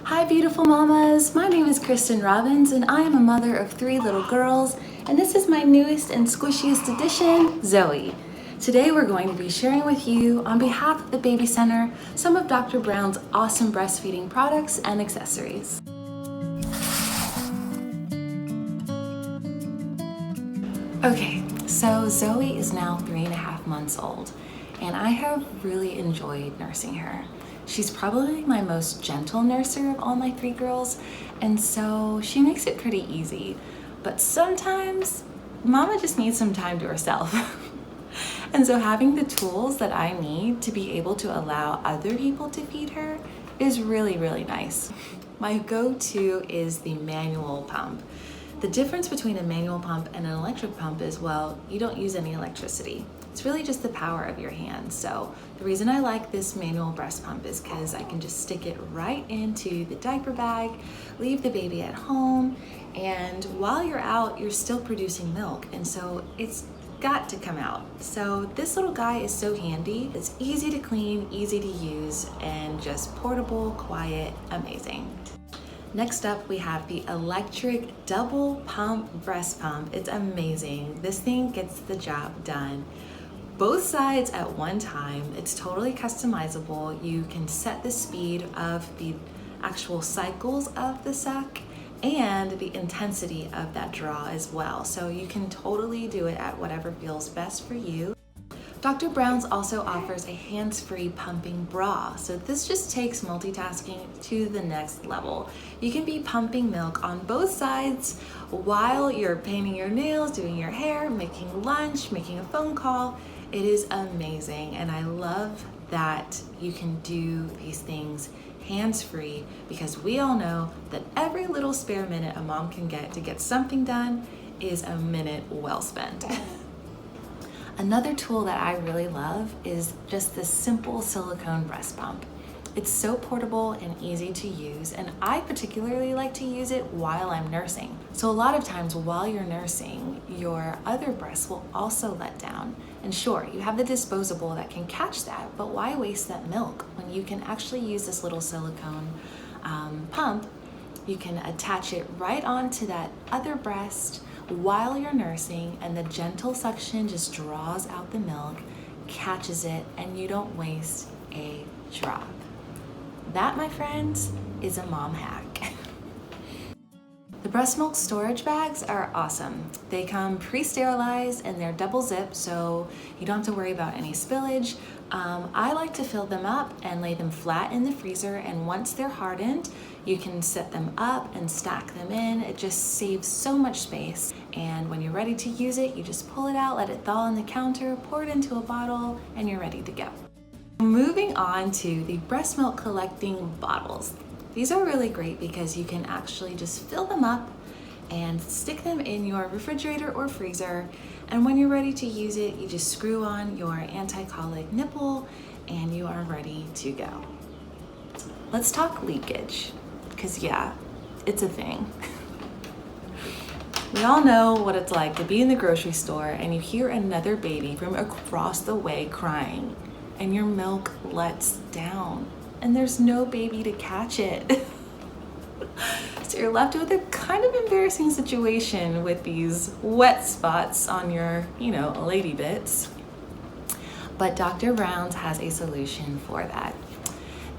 Hi beautiful mamas, my name is Kristen Robbins and I am a mother of 3 little girls, and this is my newest and squishiest addition, Zoe. Today we're going to be sharing with you, on behalf of the Baby Center, some of Dr. Brown's awesome breastfeeding products and accessories. Okay, so Zoe is now 3.5 months old, and I have really enjoyed nursing her. She's probably my most gentle nurser of all my 3 girls, and so she makes it pretty easy. But sometimes, Mama just needs some time to herself. And so having the tools that I need to be able to allow other people to feed her is really, really nice. My go-to is the manual pump. The difference between a manual pump and an electric pump is, well, you don't use any electricity. It's really just the power of your hands. So the reason I like this manual breast pump is because I can just stick it right into the diaper bag, leave the baby at home, and while you're out, you're still producing milk. And so it's got to come out. So this little guy is so handy. It's easy to clean, easy to use, and just portable, quiet, amazing. Next up, we have the electric double pump breast pump. It's amazing. This thing gets the job done. Both sides at one time. It's totally customizable. You can set the speed of the actual cycles of the suck and the intensity of that draw as well. So you can totally do it at whatever feels best for you. Dr. Brown's also offers a hands-free pumping bra. So this just takes multitasking to the next level. You can be pumping milk on both sides while you're painting your nails, doing your hair, making lunch, making a phone call. It is amazing, and I love that you can do these things hands-free, because we all know that every little spare minute a mom can get to get something done is a minute well spent. Another tool that I really love is just this simple silicone breast pump. It's so portable and easy to use, and I particularly like to use it while I'm nursing. So a lot of times while you're nursing, your other breast will also let down. And sure, you have the disposable that can catch that, but why waste that milk when you can actually use this little silicone pump? You can attach it right onto that other breast while you're nursing, and the gentle suction just draws out the milk, catches it, and you don't waste a drop. That, my friends, is a mom hack. The breast milk storage bags are awesome. They come pre-sterilized and they're double zip, so you don't have to worry about any spillage. I like to fill them up and lay them flat in the freezer, and once they're hardened, you can set them up and stack them in. It just saves so much space. And when you're ready to use it, you just pull it out, let it thaw on the counter, pour it into a bottle, and you're ready to go. Moving on to the breast milk collecting bottles. These are really great because you can actually just fill them up and stick them in your refrigerator or freezer. And when you're ready to use it, you just screw on your anti-colic nipple and you are ready to go. Let's talk leakage, because yeah, it's a thing. We all know what it's like to be in the grocery store and you hear another baby from across the way crying, and your milk lets down and there's no baby to catch it. So you're left with a kind of embarrassing situation with these wet spots on your, lady bits. But Dr. Brown's has a solution for that.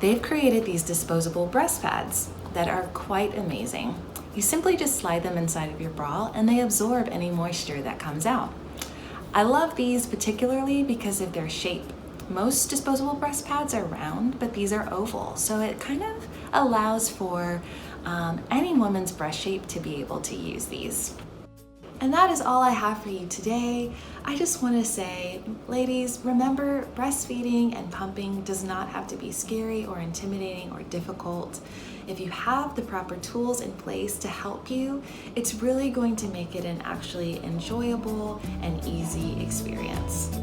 They've created these disposable breast pads that are quite amazing. You simply just slide them inside of your bra and they absorb any moisture that comes out. I love these particularly because of their shape. Most disposable breast pads are round, but these are oval, so it kind of allows for any woman's breast shape to be able to use these. And that is all I have for you today. I just want to say, ladies, remember, breastfeeding and pumping does not have to be scary or intimidating or difficult. If you have the proper tools in place to help you, it's really going to make it an actually enjoyable and easy experience.